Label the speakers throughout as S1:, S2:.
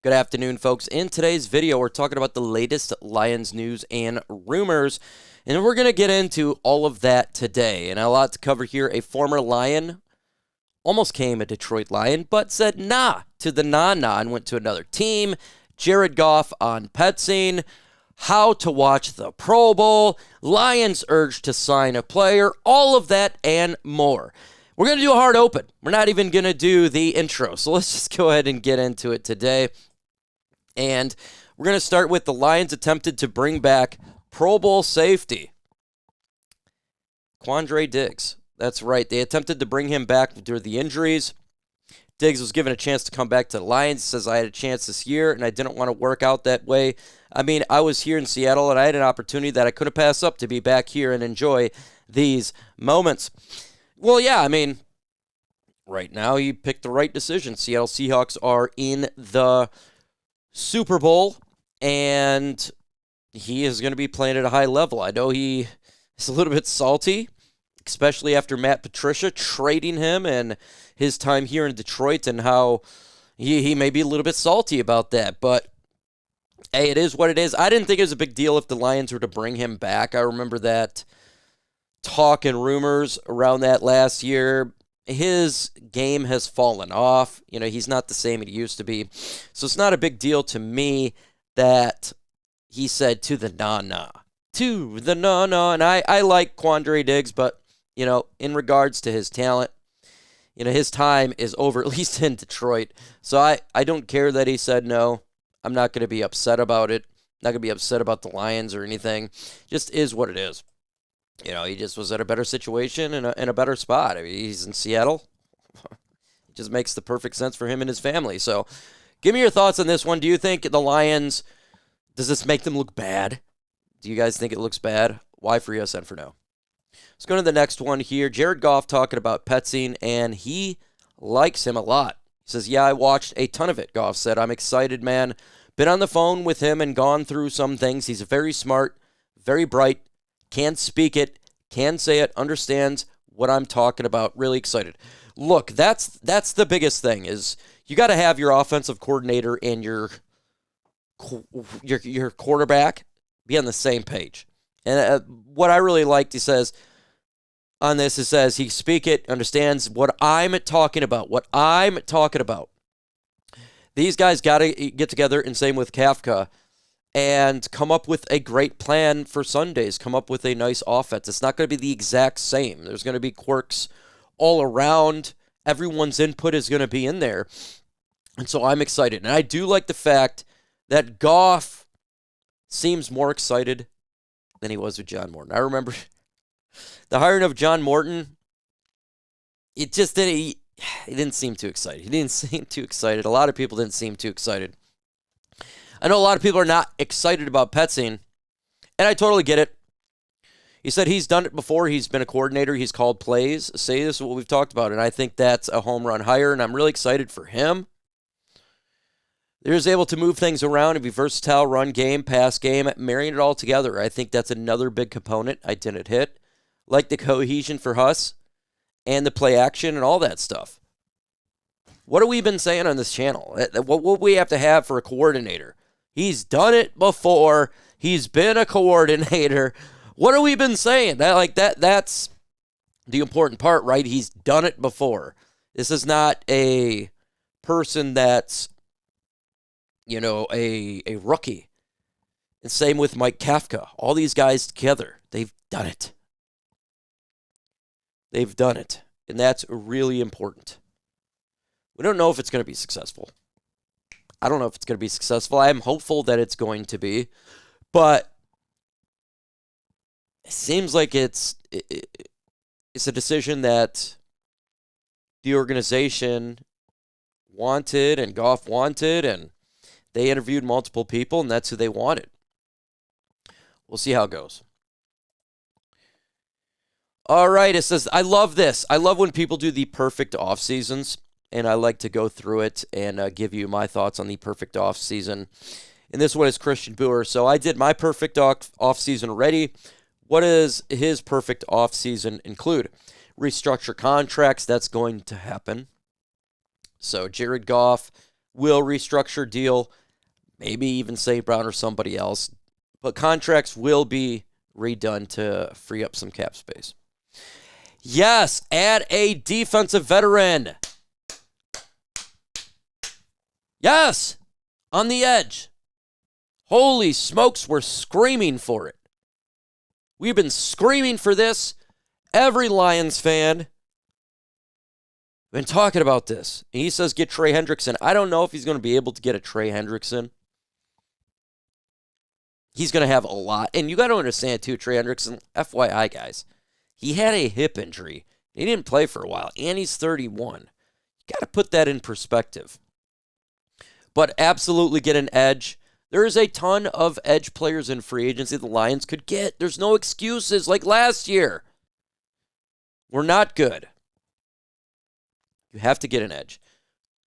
S1: Good afternoon, folks. In today's video, we're talking about the latest Lions news and rumors, and we're going to get into all of that today. And a lot to cover here. A former Lion almost came a Detroit Lion, but said nah to the nah-nah and went to another team. Jared Goff on pet scene. How to watch the Pro Bowl. Lions urged to sign a player. All of that and more. We're going to do a hard open. We're not even going to do the intro. So let's just go ahead and get into it today. And we're going to start with the Lions attempted to bring back Pro Bowl safety Quandre Diggs. That's right. They attempted to bring him back due to the injuries. Diggs was given a chance to come back to the Lions. He says, I had a chance this year, and I didn't want to work out that way. I mean, I was here in Seattle, and I had an opportunity that I couldn't pass up to be back here and enjoy these moments. Well, yeah, I mean, right now he picked the right decision. Seattle Seahawks are in the Super Bowl, and he is going to be playing at a high level. I know he is a little bit salty, especially after Matt Patricia trading him and his time here in Detroit, and how he may be a little bit salty about that. But, hey, it is what it is. I didn't think it was a big deal if the Lions were to bring him back. I remember that talk and rumors around that last year. His game has fallen off. You know, he's not the same he used to be. So it's not a big deal to me that he said to the nah-nah. To the nah-nah. And I like Quandre Diggs, but, you know, in regards to his talent, you know, his time is over, at least in Detroit. So I don't care that he said no. I'm not going to be upset about it. Not going to be upset about the Lions or anything. Just is what it is. You know, he just was at a better situation and in a better spot. I mean, he's in Seattle. It just makes the perfect sense for him and his family. So give me your thoughts on this one. Do you think the Lions, does this make them look bad? Do you guys think it looks bad? Why for yes and for no? Let's go to the next one here. Jared Goff talking about Petsing, and he likes him a lot. He says, yeah, I watched a ton of it, Goff said. I'm excited, man. Been on the phone with him and gone through some things. He's very smart, very bright. Can speak it, can say it, understands what I'm talking about. Really excited. Look, that's the biggest thing is you got to have your offensive coordinator and your quarterback be on the same page. And what I really liked, he says on this, he says he speak it, understands what I'm talking about. What I'm talking about. These guys got to get together, and same with Kafka, and come up with a great plan for Sundays, come up with a nice offense. It's not going to be the exact same. There's going to be quirks all around. Everyone's input is going to be in there. And so I'm excited. And I do like the fact that Goff seems more excited than he was with John Morton. I remember the hiring of John Morton, it just didn't, he didn't seem too excited. He didn't seem too excited. A lot of people didn't seem too excited. I know a lot of people are not excited about Petsing, and I totally get it. He said he's done it before. He's been a coordinator. He's called plays. Say this is what we've talked about, and I think that's a home run hire, and I'm really excited for him. He was able to move things around and be versatile, run game, pass game, marrying it all together. I think that's another big component I didn't hit, like the cohesion for Huss and the play action and all that stuff. What have we been saying on this channel? What would we have to have for a coordinator? He's done it before. He's been a coordinator. What have we been saying? That's the important part, right? He's done it before. This is not a person that's, you know, a rookie. And same with Mike Kafka. All these guys together, they've done it. They've done it. And that's really important. We don't know if it's going to be successful. I don't know if it's going to be successful. I am hopeful that it's going to be. But it seems like it's a decision that the organization wanted and Goff wanted, and they interviewed multiple people, and that's who they wanted. We'll see how it goes. All right, it says, I love this. I love when people do the perfect off seasons. And I like to go through it and give you my thoughts on the perfect offseason. And this one is Christian Boer. So I did my perfect offseason already. What does his perfect offseason include? Restructure contracts. That's going to happen. So Jared Goff will restructure deal, maybe even St. Brown or somebody else. But contracts will be redone to free up some cap space. Yes, add a defensive veteran. Yes, on the edge. Holy smokes, we're screaming for it. We've been screaming for this. Every Lions fan been talking about this. And he says get Trey Hendrickson. I don't know if he's going to be able to get a Trey Hendrickson. He's going to have a lot. And you got to understand, too, Trey Hendrickson, FYI, guys, he had a hip injury. He didn't play for a while, and he's 31. You got to put that in perspective. But absolutely get an edge. There is a ton of edge players in free agency the Lions could get. There's no excuses like last year. We're not good. You have to get an edge.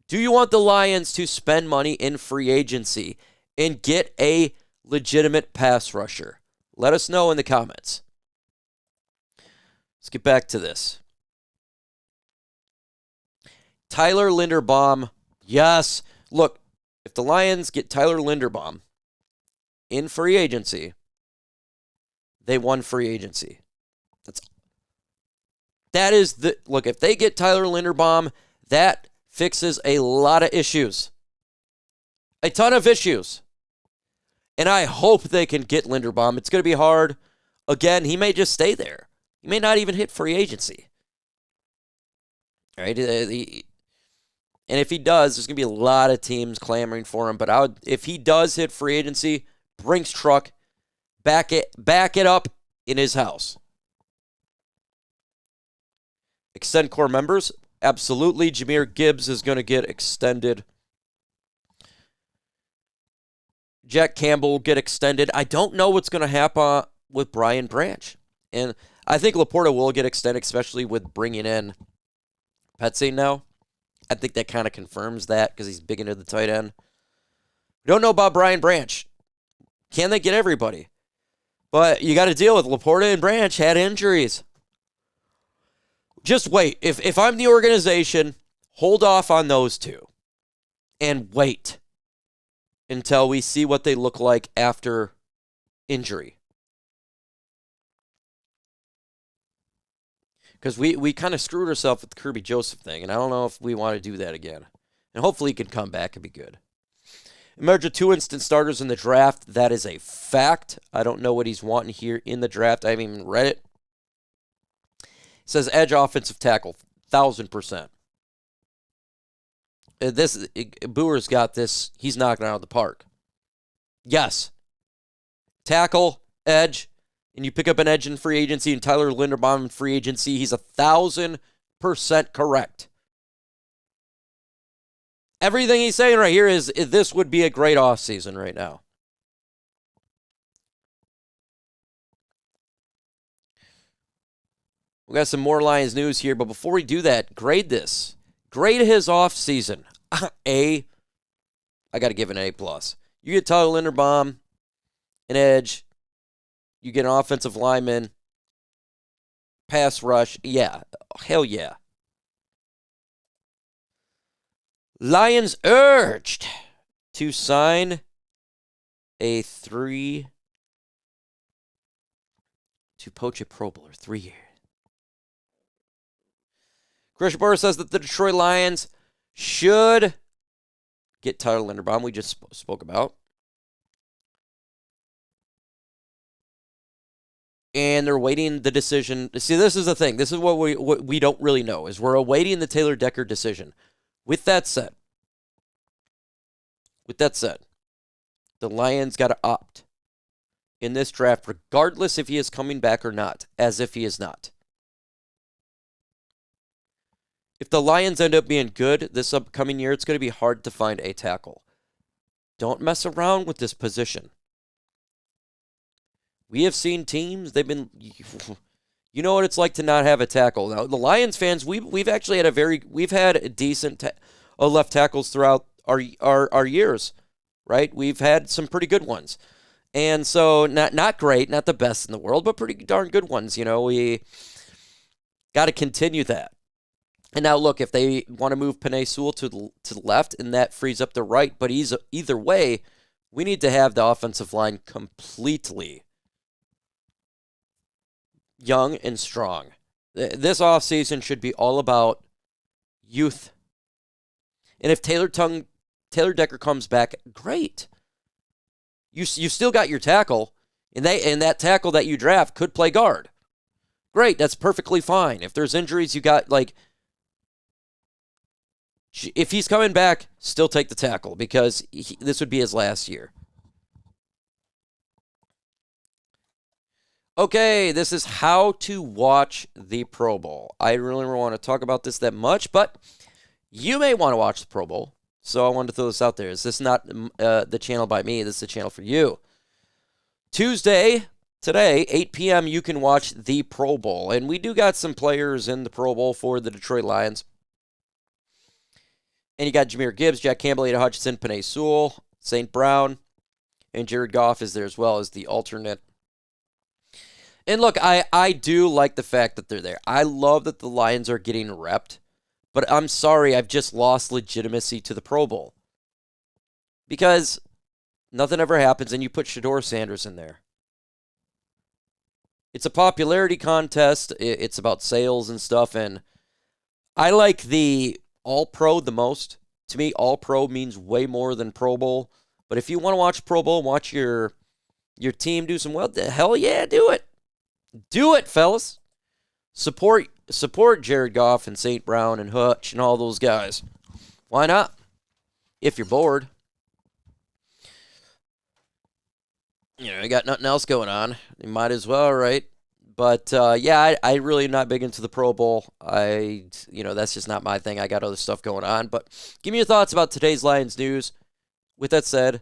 S1: Do you want the Lions to spend money in free agency and get a legitimate pass rusher? Let us know in the comments. Let's get back to this. Tyler Linderbaum, yes. Look, if the Lions get Tyler Linderbaum in free agency, they won free agency. That is the look. If they get Tyler Linderbaum, that fixes a lot of issues, a ton of issues, and I hope they can get Linderbaum. It's going to be hard. Again, he may just stay there. He may not even hit free agency. All right, and if he does, there's going to be a lot of teams clamoring for him. But if he does hit free agency, Brinks truck, back it up in his house. Extend core members? Absolutely. Jahmyr Gibbs is going to get extended. Jack Campbell will get extended. I don't know what's going to happen with Brian Branch. And I think Laporta will get extended, especially with bringing in Petsy now. I think that kind of confirms that because he's big into the tight end. We don't know about Brian Branch. Can they get everybody? But you got to deal with Laporta and Branch had injuries. Just wait. If I'm the organization, hold off on those two and wait until we see what they look like after injury. Because we kind of screwed ourselves with the Kirby Joseph thing, and I don't know if we want to do that again. And hopefully he can come back and be good. Emerged 2 instant starters in the draft. That is a fact. I don't know what he's wanting here in the draft. I haven't even read it. It says edge offensive tackle, 1,000%. Boer's got this. He's knocking it out of the park. Yes. Tackle, edge, and you pick up an edge in free agency and Tyler Linderbaum in free agency, he's 1,000% correct. Everything he's saying right here is this would be a great offseason right now. We got some more Lions news here, but before we do that, grade this. Grade his offseason. I got to give it an A+. You get Tyler Linderbaum, an edge. You get an offensive lineman, pass rush. Yeah, hell yeah. Lions urged to sign a 3 to poach a Pro Bowler, 3 years. Christian Burr says that the Detroit Lions should get Tyler Linderbaum, we just spoke about. And they're waiting the decision. See, this is the thing. This is what we don't really know, is we're awaiting the Taylor Decker decision. With that said, the Lions got to opt in this draft, regardless if he is coming back or not, as if he is not. If the Lions end up being good this upcoming year, it's going to be hard to find a tackle. Don't mess around with this position. We have seen teams, they've been, you know what it's like to not have a tackle. Now, the Lions fans, we've actually had we've had decent left tackles throughout our years, right? We've had some pretty good ones. And so, not great, not the best in the world, but pretty darn good ones. You know, we got to continue that. And now look, if they want to move Penei Sewell to the left, and that frees up the right, but either way, we need to have the offensive line completely young and strong. This offseason should be all about youth. And if Taylor Decker comes back, great. You still got your tackle, and that tackle that you draft could play guard. Great, that's perfectly fine. If there's injuries, you got if he's coming back, still take the tackle because this would be his last year. Okay, this is how to watch the Pro Bowl. I really don't want to talk about this that much, but you may want to watch the Pro Bowl. So I wanted to throw this out there. Is this not the channel by me? This is the channel for you. Today, 8 p.m., you can watch the Pro Bowl. And we do got some players in the Pro Bowl for the Detroit Lions. And you got Jahmyr Gibbs, Jack Campbell, Ada Hutchinson, Penei Sewell, St. Brown, and Jared Goff is there as well as the alternate. And look, I do like the fact that they're there. I love that the Lions are getting repped. But I'm sorry, I've just lost legitimacy to the Pro Bowl. Because nothing ever happens and you put Shedeur Sanders in there. It's a popularity contest. It's about sales and stuff. And I like the All-Pro the most. To me, All-Pro means way more than Pro Bowl. But if you want to watch Pro Bowl and watch your team do some well, hell yeah, do it. Do it, fellas. Support Jared Goff and St. Brown and Hutch and all those guys. Why not? If you're bored. You got nothing else going on. You might as well, right? But, yeah, I really am not big into the Pro Bowl. That's just not my thing. I got other stuff going on. But give me your thoughts about today's Lions news. With that said,